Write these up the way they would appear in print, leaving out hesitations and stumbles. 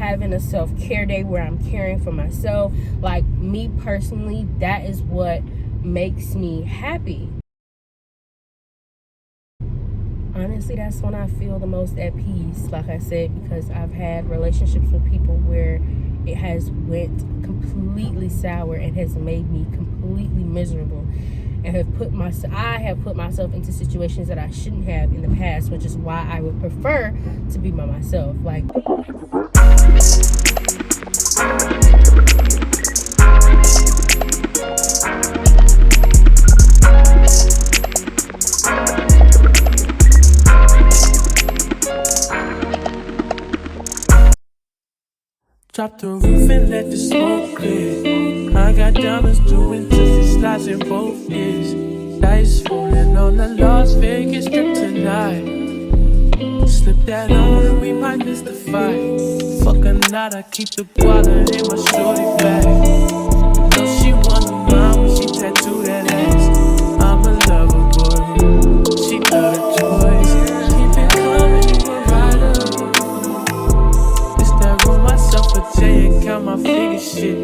having a self-care day where I'm caring for myself. Like, me personally, that is what makes me happy. Honestly, that's when I feel the most at peace, like I said, because I've had relationships with people where it has went completely sour and has made me completely miserable, and I have put myself into situations that I shouldn't have in the past, which is why I would prefer to be by myself. Like, drop the roof and let the smoke clear. I got diamonds doing twisty slides in both ears. Dice rolling on the Las Vegas strip tonight. Slip that on and we might miss the fight. Fuck a night, I keep the guala in my shorty bag. Know she wanna mine when she tattoo that ass. I'm a lover boy, she love the toys. Keep it coming, you a rider. It's that roll myself a J and count my figure shit.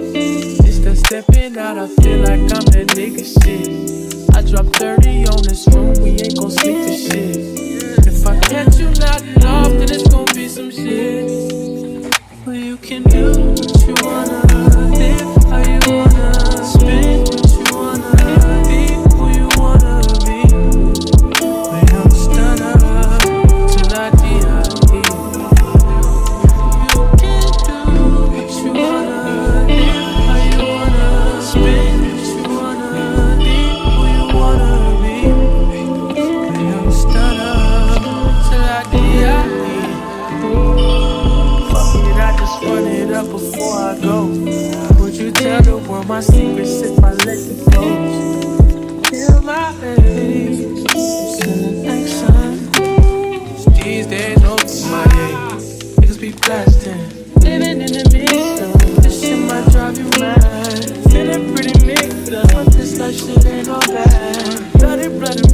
It's that stepping out, I feel like I'm that nigga shit. I drop 30 on this room, we ain't gon' sleep this shit. If I catch you nodding off, then it's gon' be some shit. Well, you can do what you wanna, live how you wanna, spend what you wanna, be who you wanna be. But I'm stunner till I die. You can do what you wanna, live how you wanna, spend what you wanna, be who you wanna be. But I'm stunner. Fuck it, I just run it up before I go. Would you tell the world my secrets if I let it go? Feel my age, I'm sending thanks, son. These days, no my day. Niggas be blasting, living in the mix up. This shit might drive you mad. Feeling pretty mixed up, but this life shit ain't all bad. Bloody murder,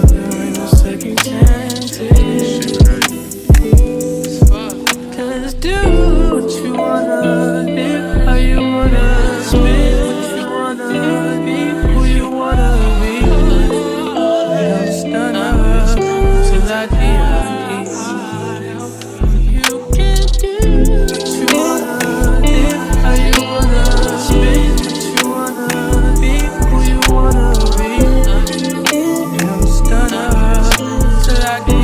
there ain't no second chances. Do what you wanna, live how you wanna, spend what you wanna, be who you wanna be. I'm stunner till I die. You can do what you wanna, live how you wanna, spend what you wanna, be who you wanna be. I'm stunner till I die.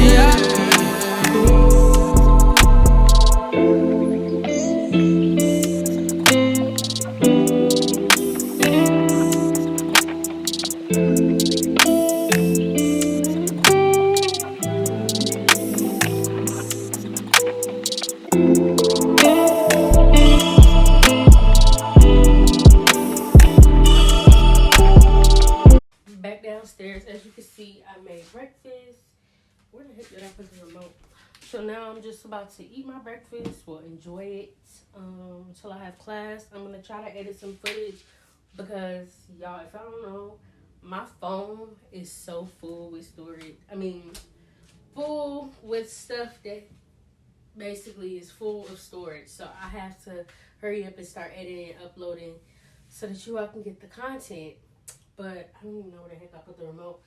back downstairs. As you can see, I made breakfast. Where the heck did I put the remote? So now I'm just about to eat my breakfast. We'll enjoy it until I have class. I'm gonna try to edit some footage because, y'all, if I don't know, my phone is so full with storage. I mean, full with stuff that basically is full of storage. So I have to hurry up and start editing and uploading so that you all can get the content. But I don't even know where the heck I put the remote.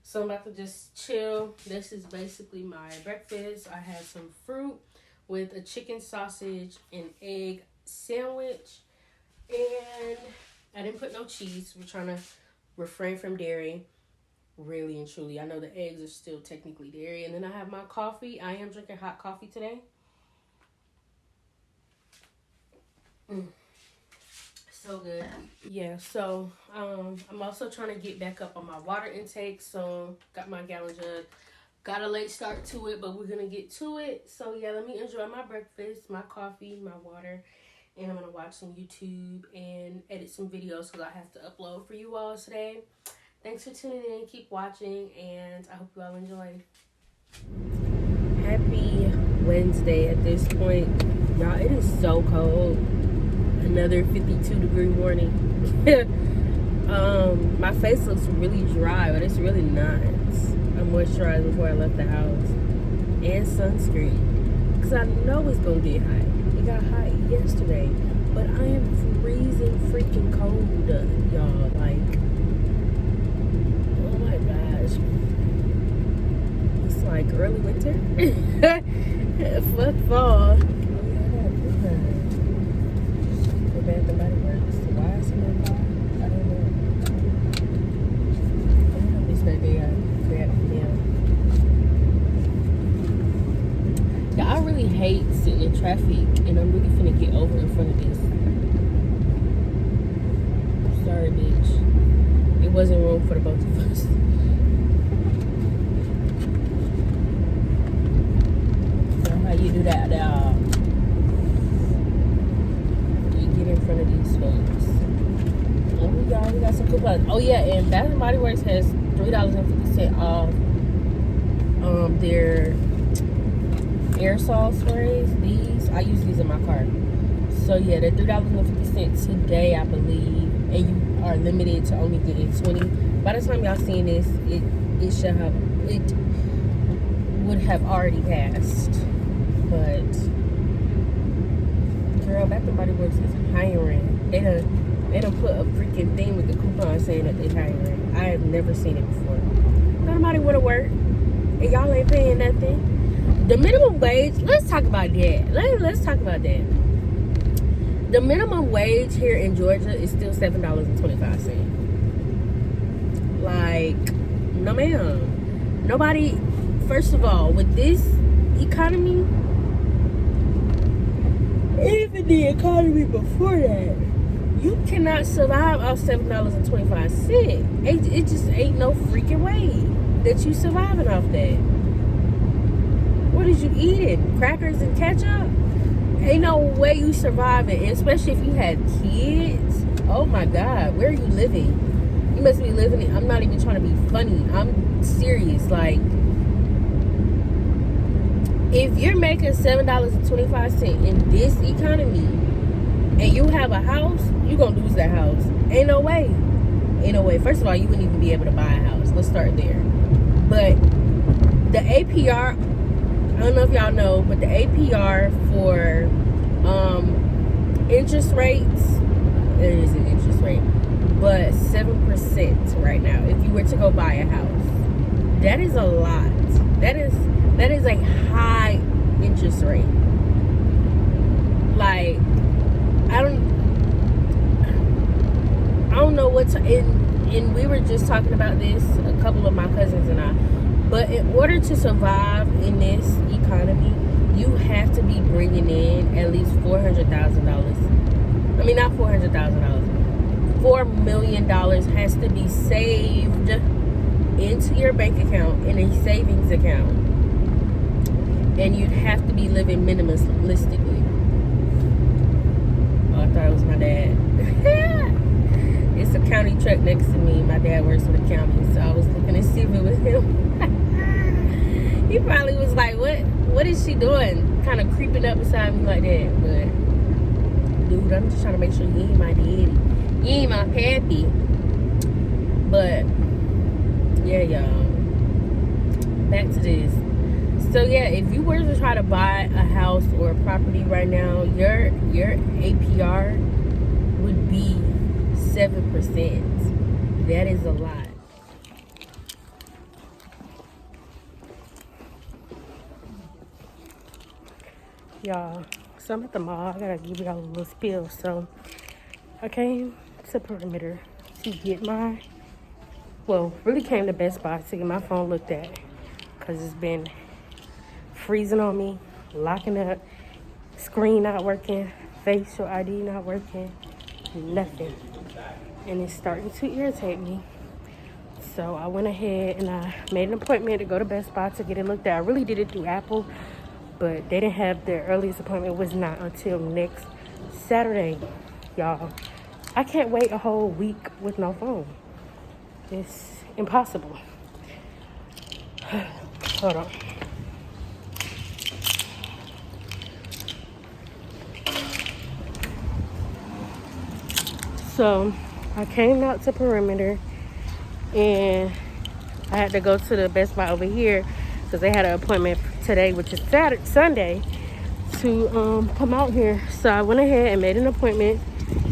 So I'm about to just chill. This is basically my breakfast. I had some fruit with a chicken sausage and egg sandwich. And I didn't put no cheese. We're trying to refrain from dairy. Really and truly. I know the eggs are still technically dairy. And then I have my coffee. I am drinking hot coffee today. So good. Yeah, so I'm also trying to get back up on my water intake. So got my gallon jug. Got a late start to it, but we're gonna get to it. So yeah, let me enjoy my breakfast, my coffee, my water, and I'm gonna watch some YouTube and edit some videos because I have to upload for you all today. Thanks for tuning in. Keep watching, and I hope you all enjoy. Happy Wednesday at this point. Y'all, it is so cold. Another 52-degree morning. My face looks really dry, but it's really not. I moisturized before I left the house. And sunscreen. Because I know it's going to get hot. It got hot yesterday, but I am freezing freaking cold, y'all. Like, oh my gosh, it's like early winter. Fuck fall. The Bath and Body Works. Why is it in fall? I don't know. I don't know this baby got created for them. Yeah, I really hate sitting in traffic, and I'm really finna get over in front of this. Sorry, bitch. It wasn't room for the both of us. So how you do that, you get in front of these folks. Oh, we got some coupons. Oh yeah, and Bath and Body Works has $3.50 off their aerosol sprays. These, I use these in my car. So yeah, they're $3.50 today, I believe, and you are limited to only getting 20. By the time y'all seen this, it would have already passed. But girl, Bath and Body Works is hiring. They done put a freaking thing with the coupon saying that they're hiring. I have never seen it before. Nobody would have worked, and y'all ain't paying nothing. The minimum wage, let's talk about that. Let's talk about that. The minimum wage here in Georgia is still $7.25. Like, no ma'am. Nobody, first of all, with this economy, even the economy before that, you cannot survive off $7.25. It just ain't no freaking way that you surviving off that. What is you eating? Crackers and ketchup? Ain't no way you surviving, especially if you had kids. Oh my God, where are you living? You must be living it. I'm not even trying to be funny. I'm serious. Like, if you're making $7.25 in this economy and you have a house, you gonna lose that house. Ain't no way. Ain't no way. First of all, you wouldn't even be able to buy a house. Let's start there. But the APR, I don't know if y'all know, but the APR for interest rates, there is an interest rate, but 7% right now. If you were to go buy a house, that is a lot. That is a high interest rate. Like, I don't know what to, and we were just talking about this, a couple of my cousins and I. But in order to survive in this economy, you have to be bringing in at least $400,000. I mean, not $400,000. $4 million has to be saved into your bank account in a savings account. And you'd have to be living minimalistically. Oh, I thought it was my dad. It's a county truck next to me. My dad works for the county, so I was looking to see if it was him. He probably was like, what is she doing? Kind of creeping up beside me like that. But, dude, I'm just trying to make sure you ain't my daddy. You ain't my pappy. But, yeah, y'all. Back to this. So, yeah, if you were to try to buy a house or a property right now, your APR would be 7%. That is a lot. Y'all, so I'm at the mall. I gotta give y'all a little spill. So I came to Perimeter to get really came to Best Buy to get my phone looked at, because it's been freezing on me, locking up, screen not working, facial ID not working, nothing. And it's starting to irritate me. So I went ahead and I made an appointment to go to Best Buy to get it looked at. I really did it through Apple, but they didn't have their earliest appointment was not until next Saturday, y'all. I can't wait a whole week with no phone. It's impossible. Hold on. So I came out to Perimeter and I had to go to the Best Buy over here because they had an appointment today, which is Sunday. to come out here. So I went ahead and made an appointment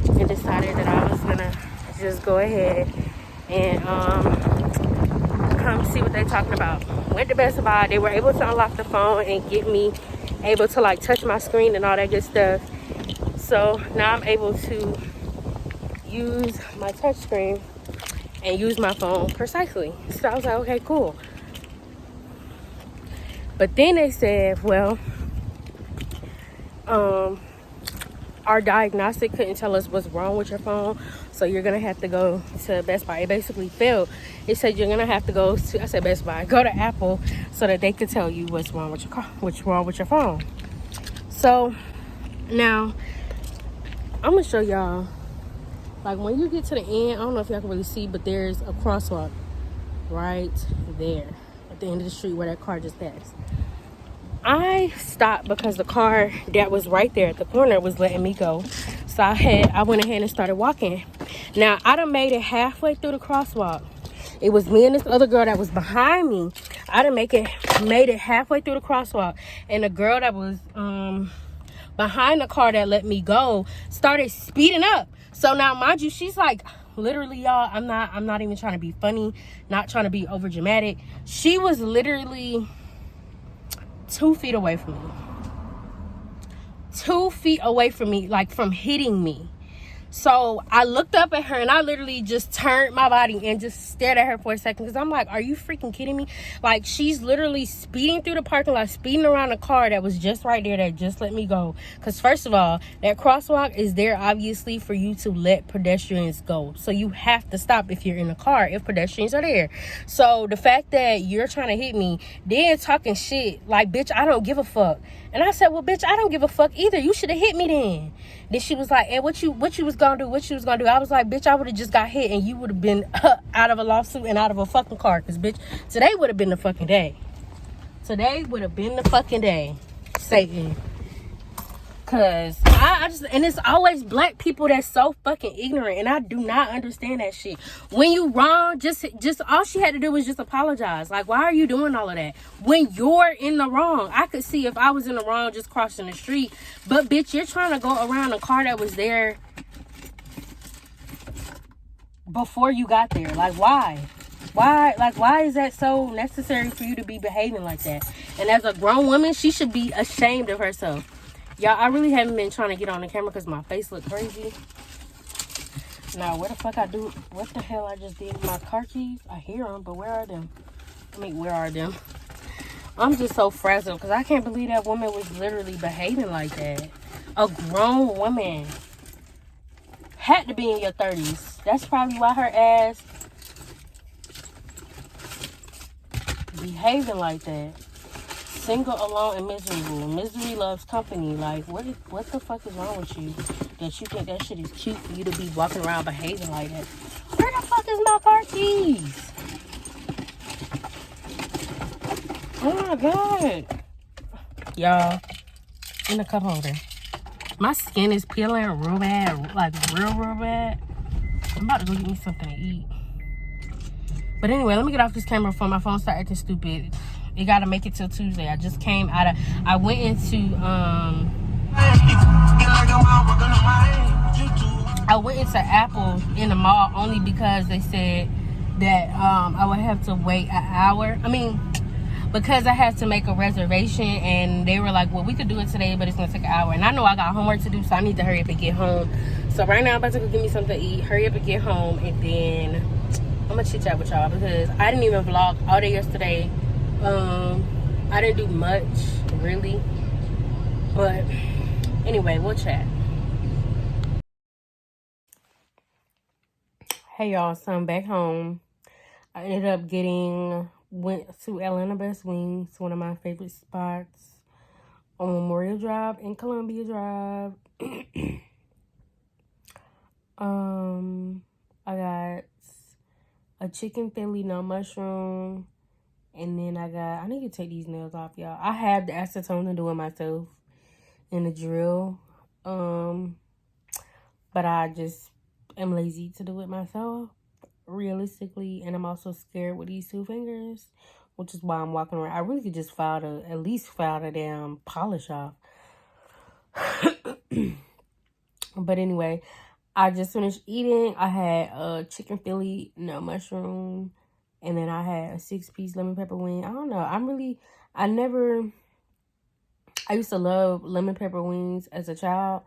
and decided that I was gonna just go ahead and come see what they're talking about. Went to Best Buy. They were able to unlock the phone and get me able to like touch my screen and all that good stuff. So now I'm able to use my touch screen and use my phone precisely. So I was like, okay, cool. But then they said, well, our diagnostic couldn't tell us what's wrong with your phone, so you're gonna have to go to Best Buy. It basically failed. It said you're gonna have to go to, I said Best Buy, go to Apple, so that they could tell you what's wrong with your car, what's wrong with your phone. So now I'm gonna show y'all, like when you get to the end, I don't know if y'all can really see, but there's a crosswalk right there at the end of the street where that car just passed. I stopped because the car that was right there at the corner was letting me go. So I went ahead and started walking. Now, I done made it halfway through the crosswalk. It was me and this other girl that was behind me. I done made it halfway through the crosswalk. And the girl that was behind the car that let me go started speeding up. So now, mind you, she's like, literally, y'all, I'm not even trying to be funny, not trying to be over dramatic. She was literally 2 feet away from me. 2 feet away from me, like from hitting me. So I looked up at her and I literally just turned my body and just stared at her for a second, because I'm like, are you freaking kidding me? Like, she's literally speeding through the parking lot, speeding around a car that was just right there that just let me go. Because first of all, that crosswalk is there obviously for you to let pedestrians go. So you have to stop if you're in a car, if pedestrians are there. So the fact that you're trying to hit me, then talking shit like, bitch, I don't give a fuck. And I said, well, bitch, I don't give a fuck either. You should have hit me then. Then she was like, and what you was gonna do? What you was gonna do? I was like, bitch, I would have just got hit and you would have been out of a lawsuit and out of a fucking car. Because, bitch, today would have been the fucking day. Today would have been the fucking day. Satan. Because I just, and it's always black people that's so fucking ignorant. And I do not understand that shit. When you wrong, just all she had to do was just apologize. Like, why are you doing all of that? When you're in the wrong. I could see if I was in the wrong just crossing the street. But, bitch, you're trying to go around a car that was there before you got there. Like, why? Why is that so necessary for you to be behaving like that? And as a grown woman, she should be ashamed of herself. Y'all, I really haven't been trying to get on the camera because my face look crazy. Now, where the fuck what the hell I just did with my car keys? I hear them, but where are them? Where are them? I'm just so frazzled because I can't believe that woman was literally behaving like that. A grown woman. Had to be in your 30s. That's probably why her ass behaving like that. Single, alone, and miserable. Misery loves company. Like, what the fuck is wrong with you? That you think that shit is cute for you to be walking around behaving like that? Where the fuck is my car keys? Oh my god. Y'all, in the cup holder. My skin is peeling real bad. Like, real bad. I'm about to go get me something to eat. But anyway, let me get off this camera before my phone start acting stupid. It gotta make it till Tuesday. I just came out of, I went into Apple in the mall only because they said that I would have to wait an hour. Because I had to make a reservation, and they were like, well, we could do it today, but it's gonna take an hour. And I know I got homework to do, so I need to hurry up and get home. So right now I'm about to go get me something to eat, hurry up and get home, and then I'm gonna chit chat with y'all because I didn't even vlog all day yesterday. I didn't do much really, but anyway, we'll chat. Hey y'all, so I'm back home. I ended up went to Atlanta Best Wings, one of my favorite spots on Memorial Drive and Columbia Drive. I got a chicken Philly, no mushroom. And then I need to take these nails off, y'all. I have the acetone to do it myself in the drill. But I just am lazy to do it myself, realistically. And I'm also scared with these 2 fingers, which is why I'm walking around. I really could just at least file the damn polish off. But anyway, I just finished eating. I had a chicken Philly, no mushroom, and then I had a 6-piece lemon pepper wing. I don't know. I used to love lemon pepper wings as a child,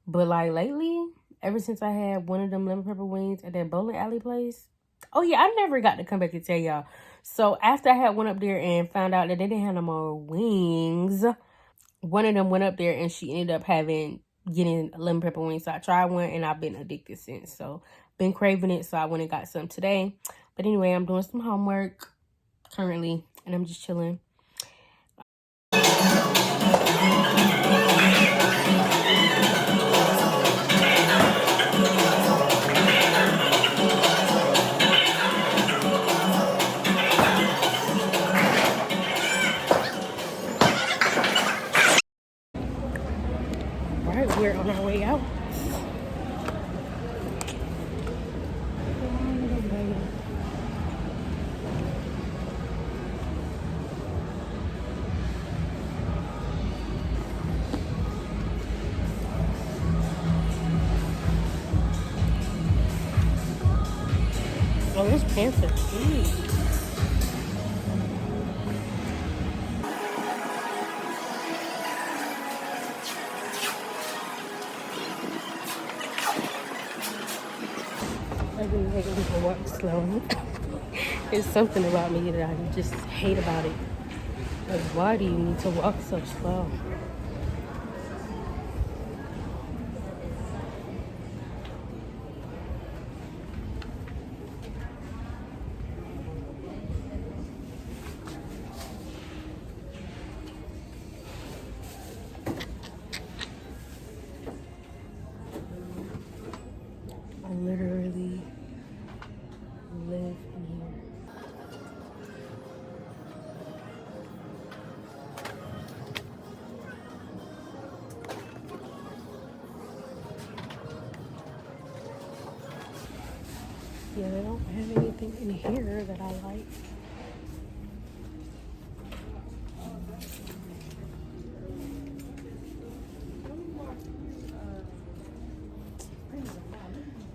but like lately, ever since I had one of them lemon pepper wings at that bowling alley place. Oh yeah, I never got to come back and tell y'all. So after I had one up there and found out that they didn't have no more wings, one of them went up there and she ended up getting lemon pepper wings. So I tried one and I've been addicted since. So been craving it. So I went and got some today. But anyway, I'm doing some homework currently and I'm just chilling. All right, we're on our way out. Oh, those pants are cute. I've been making people walk slow. It's something about me that I just hate about it. Like, why do you need to walk so slow? I literally live in here. Yeah, they don't have anything in here that I like.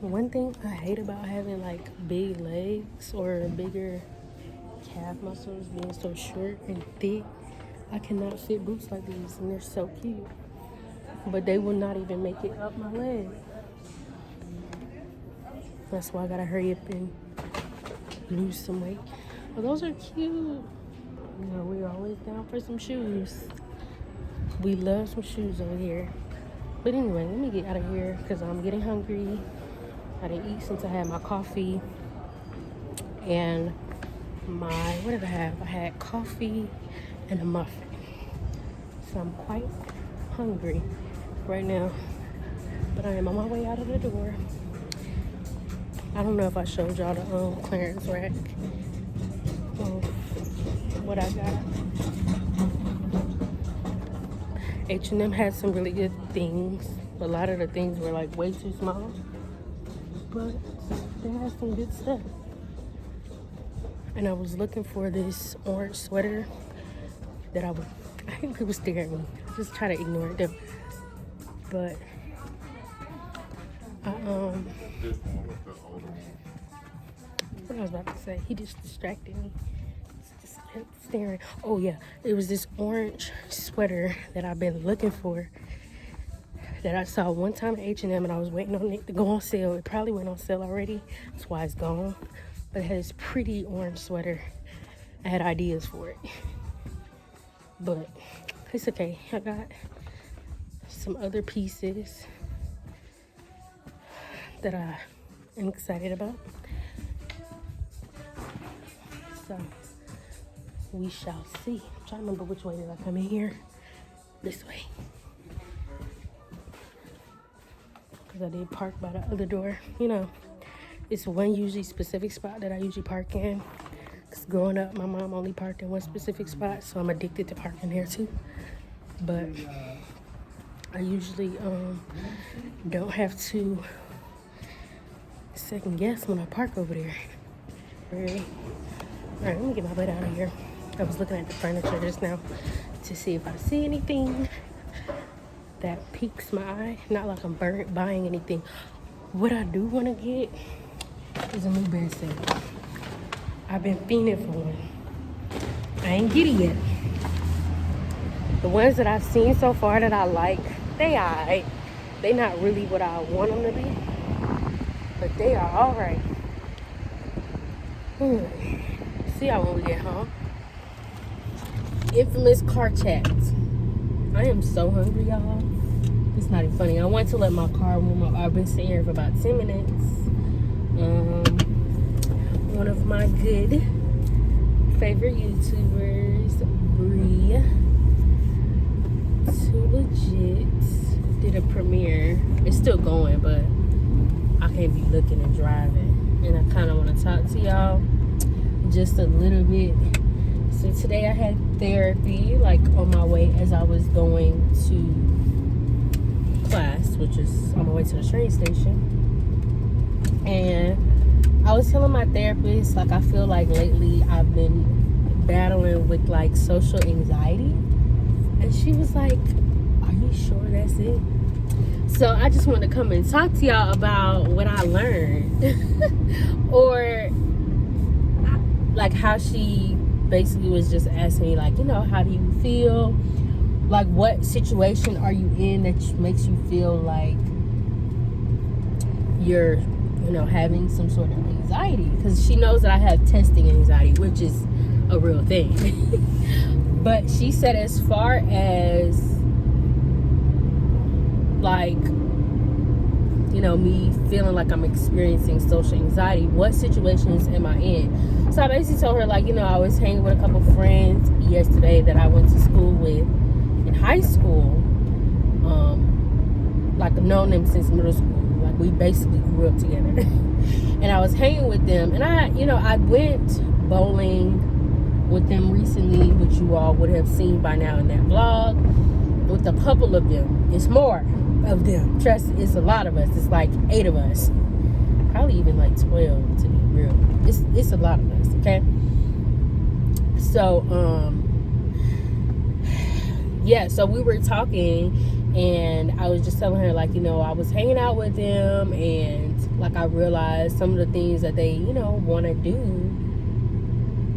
One thing I hate about having like big legs or bigger calf muscles being so short and thick, I cannot fit boots like these and they're so cute. But they will not even make it up my leg. That's why I gotta hurry up and lose some weight. But those are cute. You know, we're always down for some shoes. We love some shoes over here. But anyway, let me get out of here because I'm getting hungry. I didn't eat since I had my coffee and what did I have? I had coffee and a muffin. So I'm quite hungry right now. But I am on my way out of the door. I don't know if I showed y'all the clearance rack. What I got. H&M had some really good things. A lot of the things were like way too small. But they had some good stuff. And I was looking for this orange sweater that I think it was staring at me. Just try to ignore it though. But what I was about to say, he just distracted me. Just kept staring. Oh yeah, it was this orange sweater that I've been looking for. That I saw one time at H&M and I was waiting on it to go on sale. It probably went on sale already. That's why it's gone. But it had this pretty orange sweater. I had ideas for it. But it's okay. I got some other pieces that I am excited about. So we shall see. I'm trying to remember which way did I come in here. This way. Because I did park by the other door. You know, it's one usually specific spot that I usually park in. Because growing up, my mom only parked in one specific spot, so I'm addicted to parking there too. But I usually don't have to second guess when I park over there. Alright, let me get my butt out of here. I was looking at the furniture just now to see if I see anything. that piques my eye. Not like I'm buying anything. What I do want to get is a new bed set. I've been fiending for one. I ain't get it yet. The ones that I've seen so far that I like, they alright. They not really what I want them to be, but they are alright. See y'all when we get home. Infamous car chats. I am so hungry, y'all. It's not even funny. I want to let my car warm up. I've been sitting here for about 10 minutes. One of my good favorite YouTubers, Bree, Too Legit, did a premiere. It's still going, but I can't be looking and driving. And I kind of want to talk to y'all just a little bit. So today I had therapy, like on my way as I was going to class, which is on my way to the train station. And I was telling my therapist, like, I feel like lately I've been battling with like social anxiety. And she was like, are you sure that's it? So I just wanted to come and talk to y'all about what I learned. Or like how she basically was just asking me, like, you know, how do you feel? Like, what situation are you in that makes you feel like you're, you know, having some sort of anxiety? Because she knows that I have testing anxiety, which is a real thing. But she said, as far as like, you know, me feeling like I'm experiencing social anxiety, what situations am I in? So I basically told her, like, you know, I was hanging with a couple friends yesterday that I went to school with in high school. Like, I've known them since middle school. Like, we basically grew up together. And I was hanging with them. And I went bowling with them recently, which you all would have seen by now in that vlog, with a couple of them. It's more of them. Trust, it's a lot of us. It's like 8 of us. Probably even like 12, to be real. It's a lot of us, okay? So, yeah, so we were talking, and I was just telling her, like, you know, I was hanging out with them, and like, I realized some of the things that they, you know, want to do,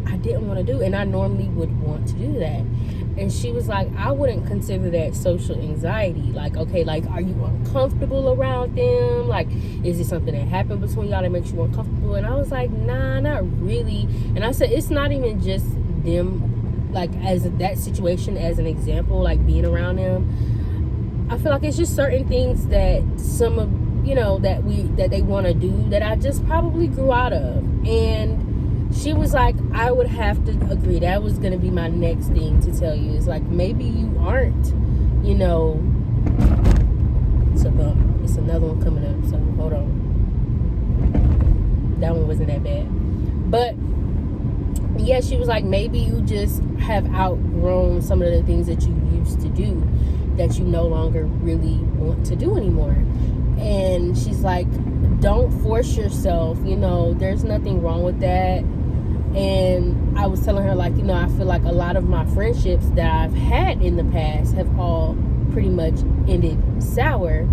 I didn't want to do, and I normally would want to do that. And she was like, I wouldn't consider that social anxiety. Like, okay, like, are you uncomfortable around them? Like, is it something that happened between y'all that makes you uncomfortable? And I was like, nah, not really. And I said, it's not even just them, like, as that situation as an example, like being around them. I feel like it's just certain things that some of, you know, that they want to do that I just probably grew out of. And she was like, I would have to agree. That was going to be my next thing to tell you. Is like, maybe you aren't, you know. It's another one coming up, so hold on. That one wasn't that bad. But, yeah, she was like, maybe you just have outgrown some of the things that you used to do that you no longer really want to do anymore. And she's like, don't force yourself. You know, there's nothing wrong with that. And I was telling her, like, you know, I feel like a lot of my friendships that I've had in the past have all pretty much ended sour,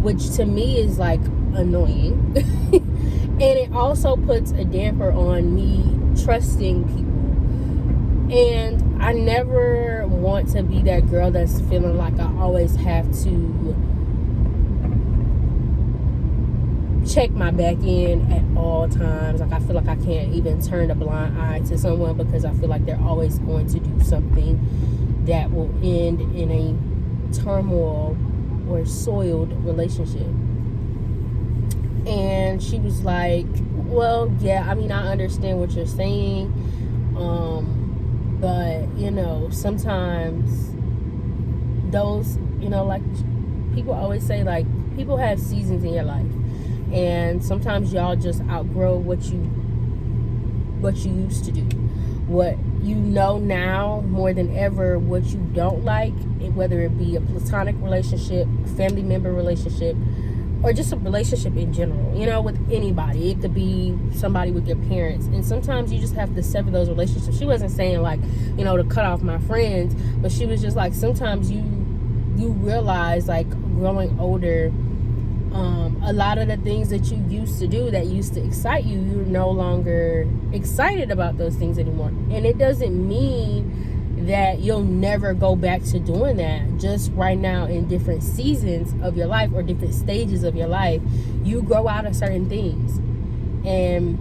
which to me is like annoying. And it also puts a damper on me trusting people. And I never want to be that girl that's feeling like I always have to check my back in at all times. Like, I feel like I can't even turn a blind eye to someone because I feel like they're always going to do something that will end in a turmoil or soiled relationship. And she was like, well, yeah, I mean, I understand what you're saying, but, you know, sometimes those, you know, like, people always say, like, people have seasons in your life. And sometimes y'all just outgrow what you used to do. What you know now more than ever, what you don't like, whether it be a platonic relationship, family member relationship, or just a relationship in general, you know, with anybody. It could be somebody with your parents. And sometimes you just have to sever those relationships. She wasn't saying, like, you know, to cut off my friends, but she was just like, sometimes you you realize, like, growing older, a lot of the things that you used to do that used to excite you, you're no longer excited about those things anymore. And it doesn't mean that you'll never go back to doing that. Just right now, in different seasons of your life or different stages of your life, you grow out of certain things. And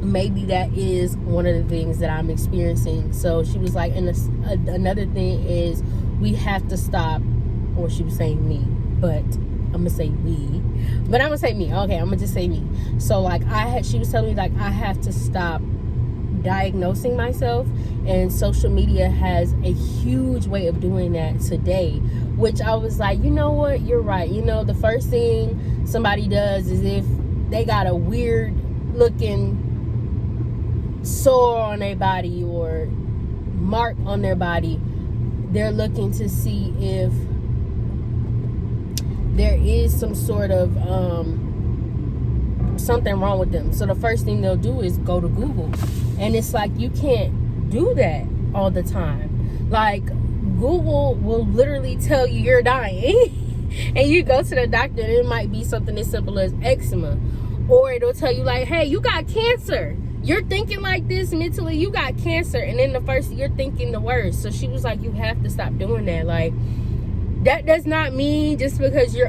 maybe that is one of the things that I'm experiencing. So she was like, and another thing is, we have to stop, or she was saying me, but I'm gonna say we, but I'm gonna say me. Okay, I'm gonna just say me. So like, she was telling me, like, I have to stop diagnosing myself, and social media has a huge way of doing that today, which I was like, you know what, you're right. You know, the first thing somebody does is, if they got a weird looking sore on their body or mark on their body, they're looking to see if there is some sort of something wrong with them. So the first thing they'll do is go to Google. And it's like, you can't do that all the time. Like, Google will literally tell you you're dying and you go to the doctor, and it might be something as simple as eczema, or it'll tell you, like, hey, you got cancer. You're thinking like this mentally, you got cancer, and then the first, you're thinking the worst. So she was like, you have to stop doing that. Like, that does not mean just because you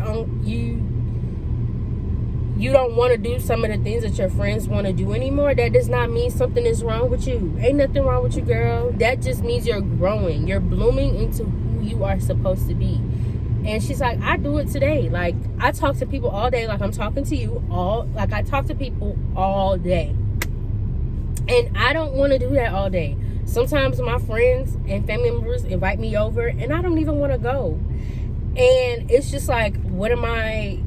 don't want to do some of the things that your friends want to do anymore, that does not mean something is wrong with you. Ain't nothing wrong with you, girl. That just means you're growing. You're blooming into who you are supposed to be. And she's like, I do it today. Like, I talk to people all day, like I'm talking to you I talk to people all day. And I don't want to do that all day. Sometimes my friends and family members invite me over, and I don't even want to go. And it's just like, what am I,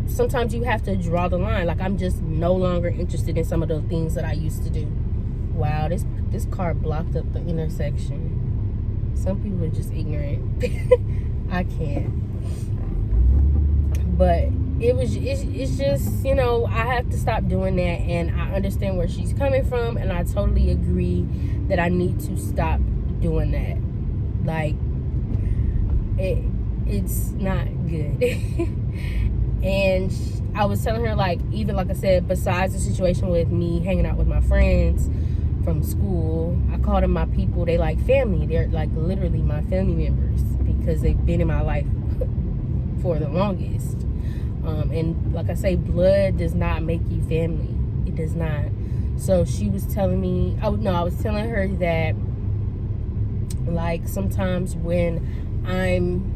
sometimes you have to draw the line. Like, I'm just no longer interested in some of those things that I used to do. Wow, this car blocked up the intersection. Some people are just ignorant. I can't. But it's just, I have to stop doing that. And I understand where she's coming from, and I totally agree that I need to stop doing that. Like, it's not good. And I was telling her, like, even like I said, besides the situation with me hanging out with my friends from school, I call them my people. They like family. They're like literally my family members, because they've been in my life for the longest. And like I say, blood does not make you family. It does not. So she was telling me, I was telling her that, like, sometimes when I'm,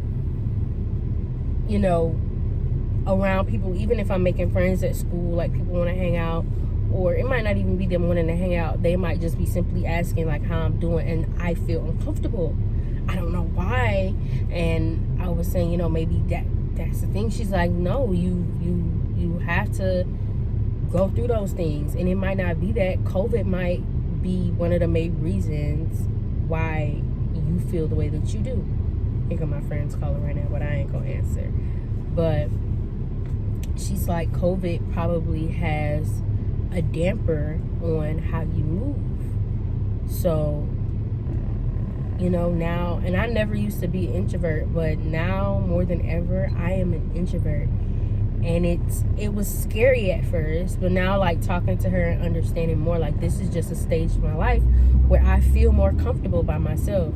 around people, even if I'm making friends at school, like, people want to hang out, or it might not even be them wanting to hang out. They might just be simply asking, like, how I'm doing, and I feel uncomfortable. I don't know why. And I was saying, maybe that's the thing. She's like, no, you have to go through those things, and it might not be that. COVID might be one of the main reasons why you feel the way that you do. I think of my friend's calling right now, but I ain't gonna answer. But she's like, COVID probably has a damper on how you move. So, now, and I never used to be an introvert, but now more than ever, I am an introvert. And it was scary at first, but now, like, talking to her and understanding more, like, this is just a stage of my life where I feel more comfortable by myself.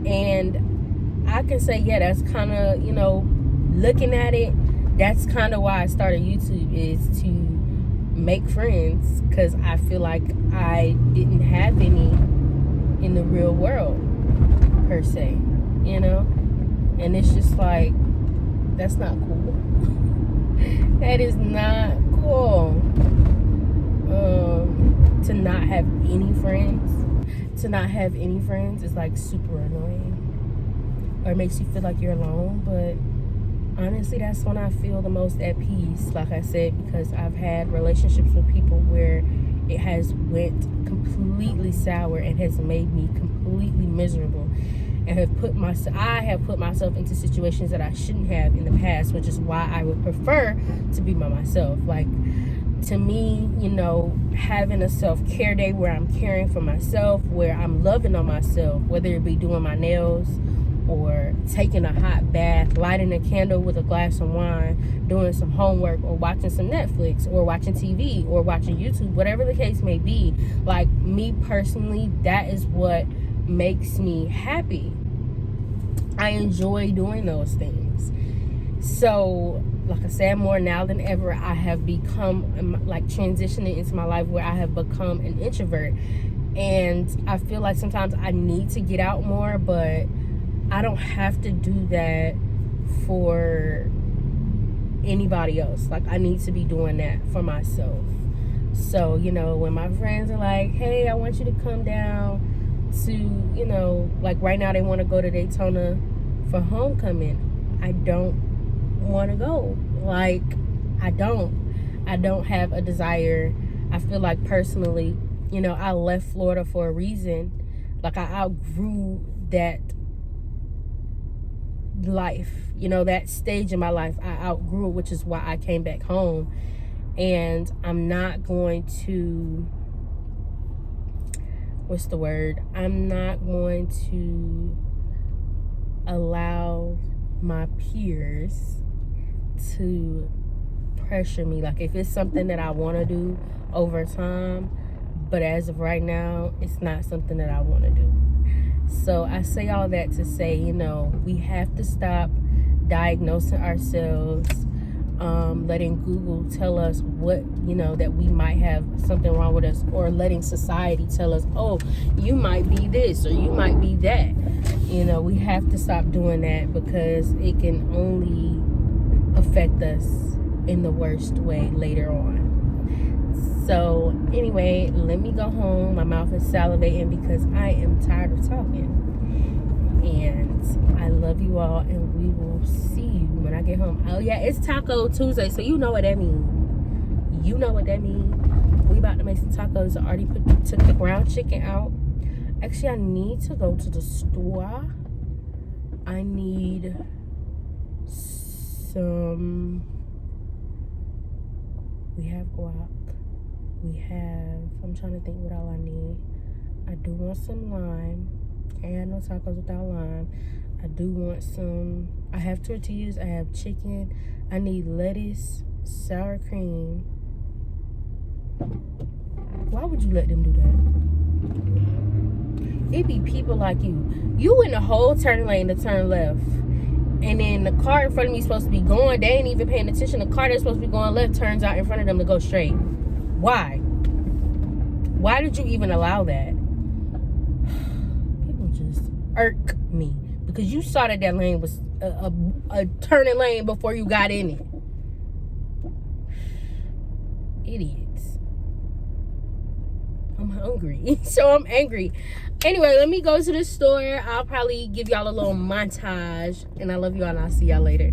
And I can say, yeah, that's kind of, looking at it, that's kind of why I started YouTube, is to make friends, because I feel like I didn't have any in the real world, per se, and it's just like, that's not cool. That is not cool. To not have any friends. To not have any friends is like super annoying. Or it makes you feel like you're alone. But honestly, that's when I feel the most at peace. Like I said, because I've had relationships with people where it has went completely sour and has made me completely miserable. And I have put myself into situations that I shouldn't have in the past, which is why I would prefer to be by myself. Like, to me, having a self-care day where I'm caring for myself, where I'm loving on myself, whether it be doing my nails or taking a hot bath, lighting a candle with a glass of wine, doing some homework, or watching some Netflix, or watching TV, or watching YouTube, whatever the case may be. Like, me personally, that is what makes me happy. I enjoy doing those things. So, like I said, more now than ever, I have become, like, transitioning into my life where I have become an introvert. And I feel like sometimes I need to get out more, but I don't have to do that for anybody else. Like, I need to be doing that for myself. So, you know, when my friends are like, hey, I want you to come down to, you know, like right now they want to go to Daytona for homecoming. I don't want to go. Like, I don't have a desire. I feel like personally, you know, I left Florida for a reason. Like, I outgrew that life, you know, that stage in my life. I outgrew it, which is why I came back home. And I'm not going to, I'm not going to allow my peers to pressure me. Like, if it's something that I want to do over time, but as of right now, it's not something that I want to do. So I say all that to say, you know, we have to stop diagnosing ourselves, letting Google tell us what, you know, that we might have something wrong with us, or letting society tell us, oh, you might be this or you might be that. You know, we have to stop doing that, because it can only affect us in the worst way later on. So anyway, let me go home. My mouth is salivating because I am tired of talking. And I love you all, and we will see you when I get home. Oh yeah, it's Taco Tuesday, so you know what that means. You know what that means. We about to make some tacos. I already took the ground chicken out. Actually, I need to go to the store. I need some. We have guac. I'm trying to think what all I need. I do want some lime. Can't have no tacos without lime. I do want some. I have tortillas. I have chicken. I need lettuce, sour cream. Why would you let them do that? It be people like you. You in the whole turn lane to turn left. And then the car in front of me is supposed to be going. They ain't even paying attention. The car that's supposed to be going left turns out in front of them to go straight. Why? Why did you even allow that? People just irk me. Because you saw that lane was a turning lane before you got in it. Idiots. I'm hungry. So I'm angry. Anyway, let me go to the store. I'll probably give y'all a little montage. And I love y'all, and I'll see y'all later.